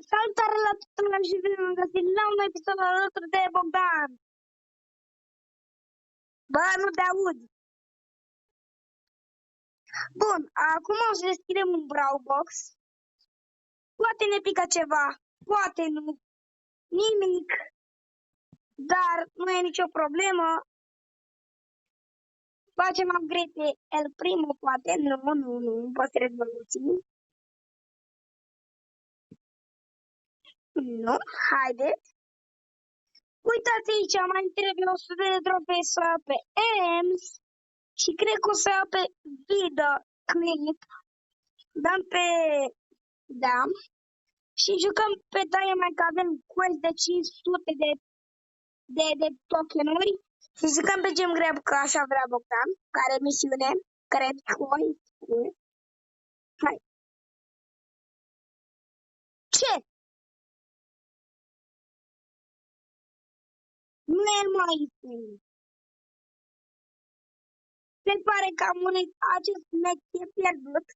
Salutare la tuturor și bine am găsit la un episod alături de Bogdan. Bă, nu te aud. Bun, acum o să deschidem un Brawlbox. Poate ne pică ceva, poate nu, nimic. Dar nu e nicio problemă. Facem upgrade pe El Primo, poate. Nu, păstrez evoluții. Nu, haideți. Uitați aici, mai trebuie 100 de trofei să pe EMS. Și cred că o să iau pe video clip. Dăm pe... Da. Și jucăm pe Dynamite, că avem quest de 500 de tokenuri. Și jucăm pe Gem Grab, că așa vrea Bogdan. Care misiune, cred că hai. Ce? Nu e mai ieftin. Se pare că acest meci e pierdut.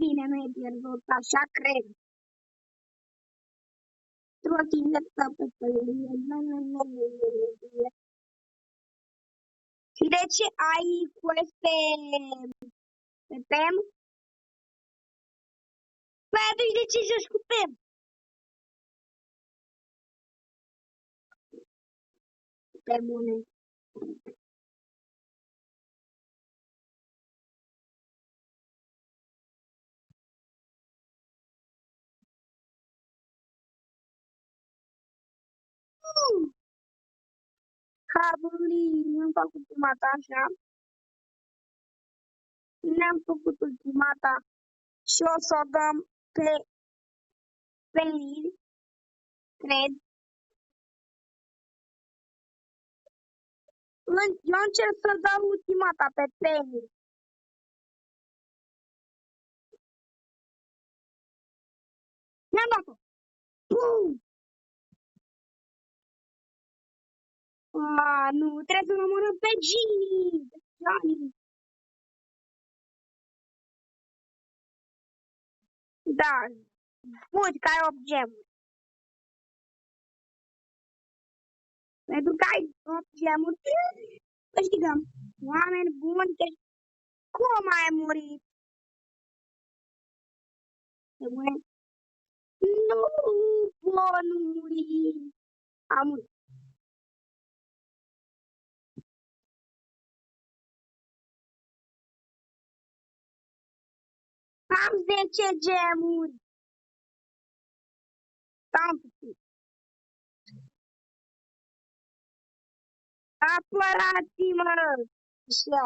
Bine, nu e pierdut, așa cred. Trotinetă pe pălărie. Și de ce ai quest pe PEM? Păi atunci de ce joci cu PEM? Pe bune. Caburii, nu-mi fac ultimata așa. Ne-am făcut ultimata și o să o dăm pe Lil, cred. Eu încerc să dau ultimata pe Penny. Ne-am dat-o. Bum! Nu, trebuie să omorâm pe Johnny. Da, uite că ai 8 gemuri. Pentru că ai 8 gemuri, câștigăm. Oameni buni, cum ai murit? Nu pot muri. Am murit. Am 10 gemuri. Am puțin. Apărați-mă! Așa.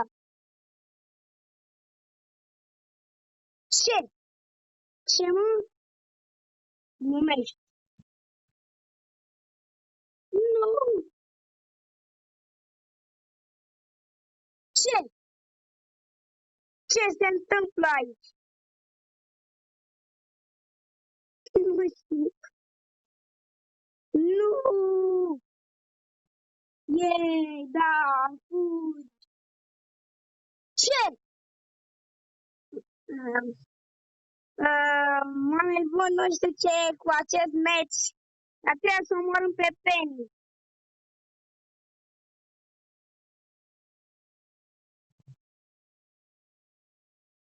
Ce? Ce mă? Numești. Nu! Ce? Ce se întâmplă aici? Nu știu. Nu! Yay, da, fugi. Ce? Oameni buni, nu știu ce e cu acest meci. Dar trebuie să omorâm pe Penny.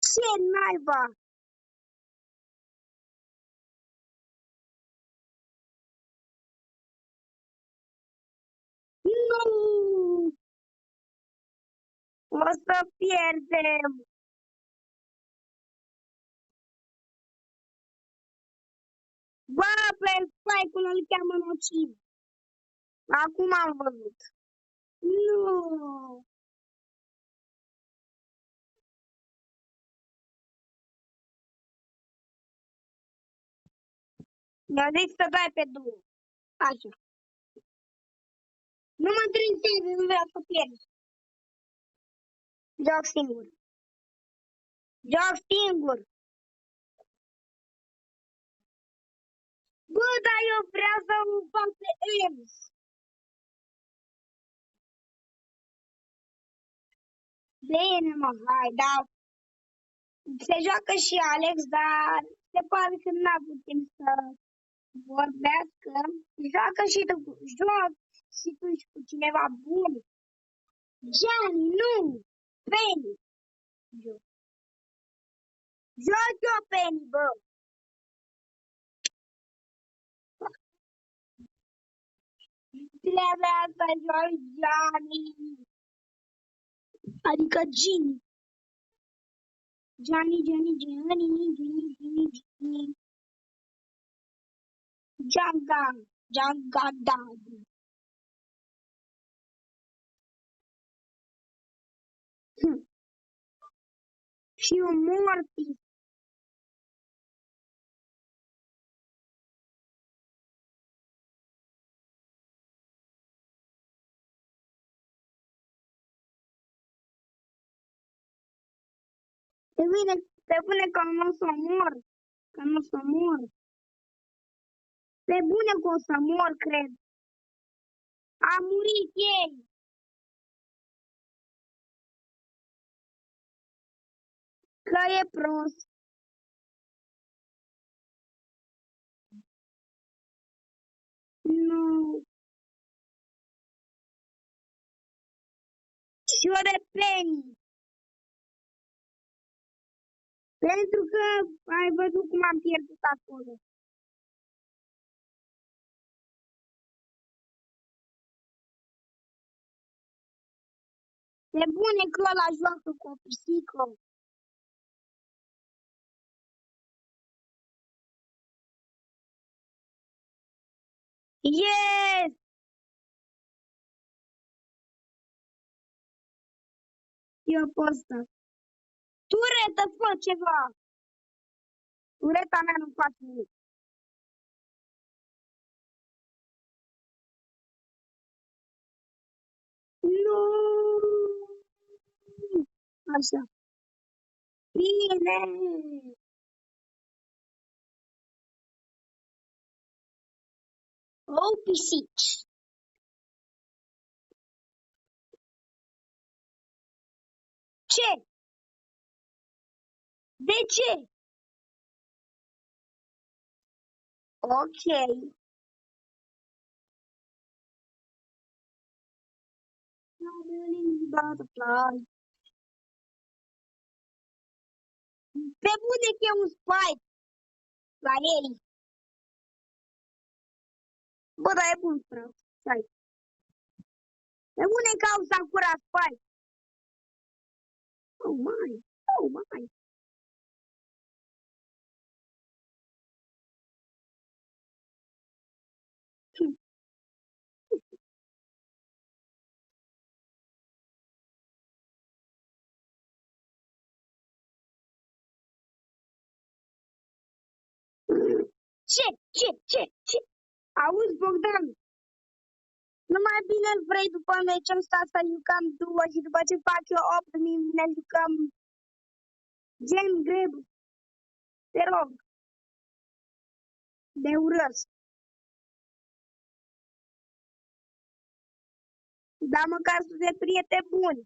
Ce naiba? Nu! O să pierdem. Bă, pe spike-ul îl cheamă nociv. Acum am văzut. Nu! Mi-a zis să dai pe două. Așa. Nu mă interesează, nu vreau să pierd. Joc singur. Joc singur. Bă, dar eu vreau să mă fac pe EMS. Bine, mă, hai, da. Se joacă și Alex, dar Se pare că n-a putem să vorbească. Joacă și tu, joc și tu și cu cineva bun. Gianni, nu! Penny! Joc eu Penny, bă! Trebuie să joc Gianni! Adică Gini. Gianni. Janga Daddy. Și un Morty. Pe bune că nu o să mor. Că nu o să mor. Pe bune că o să mor, cred. A murit ei. Că e prost. Nu. Și o de Penny. Pentru că ai văzut cum am pierdut acolo. Pe bune că ăla joacă cu o pisică. Yes! Eu pot să. Turetă, fă ceva! Tureta mea nu face nimic. Nu! Așa. Bine! O pisici. Ce? De ce? Ok. Butterfly. Pe bune că e un spike la ei. Bă, dar e bun, frate. Stai. Pe bune că au Sakura spike. Oh my. Oh my. Ce? Auzi, Bogdan, nu mai bine vrei după meciul ăsta să jucăm duo și după ce fac eu 8 ne jucăm gen greu. Te rog, de urăsc. Dar măcar să fie prieteni buni.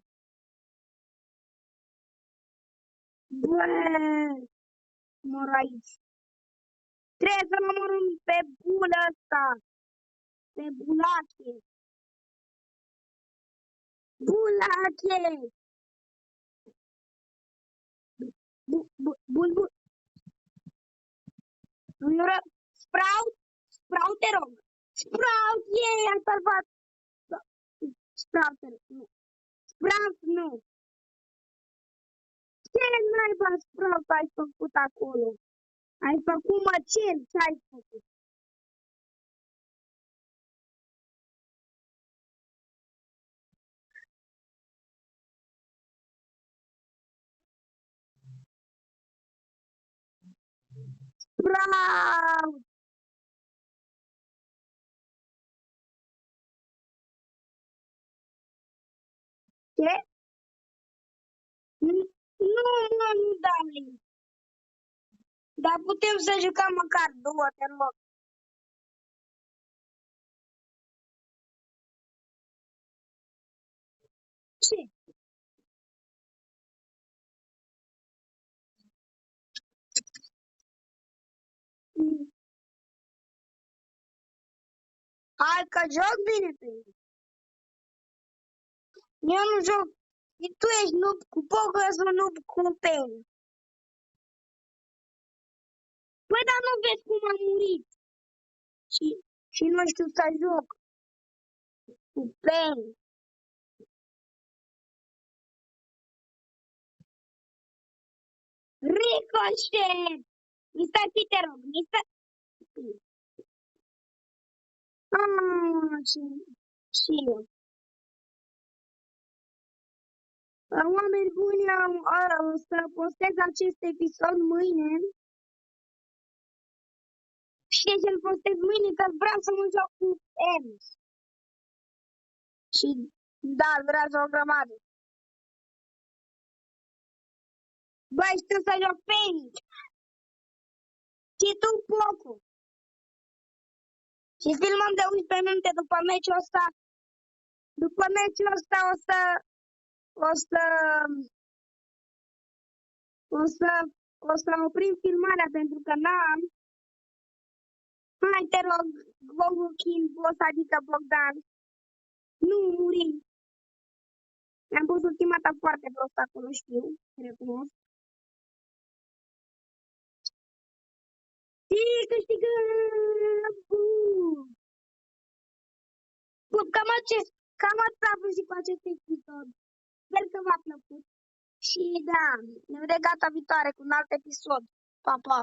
Bă, mor aici. Trebuie să mă omorâm pe bulă ăsta. Pe bulache. Bulache! Bun. Sprout? Sprout, te rog. Sprout, ei, am salvat. Sprout, nu. Sprout, nu. Ce naiba Sprout ai făcut acolo? Ai făcut măcel, ce ai făcut? Sprout! Ce? Nu dau link. Dar putem să jucăm măcar două, te rog. Ce? Hai că joc bine pe el. Eu nu joc. Tu ești noob cu Poco, sunt noob cu Pen. Păi, dar nu vezi cum am murit. Și nu știu să joc cu Pen. Ricochet! Mr. P, te rog, Mr. P. Și eu. Oameni buni, o să postez acest episod mâine. Și de ce îl postez mâine? Că vreau să mă joc cu Ems. Și da, durează o grămadă. Băi, știu să joc Fenix. Și tu, Poco. Și filmăm de 11 minute după meciul ăsta. După meciul ăsta o să oprim filmarea pentru că n-am. Hai, te rog, Gogu King, boss, adică Bogdan. Nu muri. Mi-am pus ultima ta foarte prost acolo, știu, recunosc. Și câștigăm! Cam atât a fost și cu acest episod. Sper că v-a plăcut. Și da, ne vedem data viitoare cu un alt episod. Pa, pa!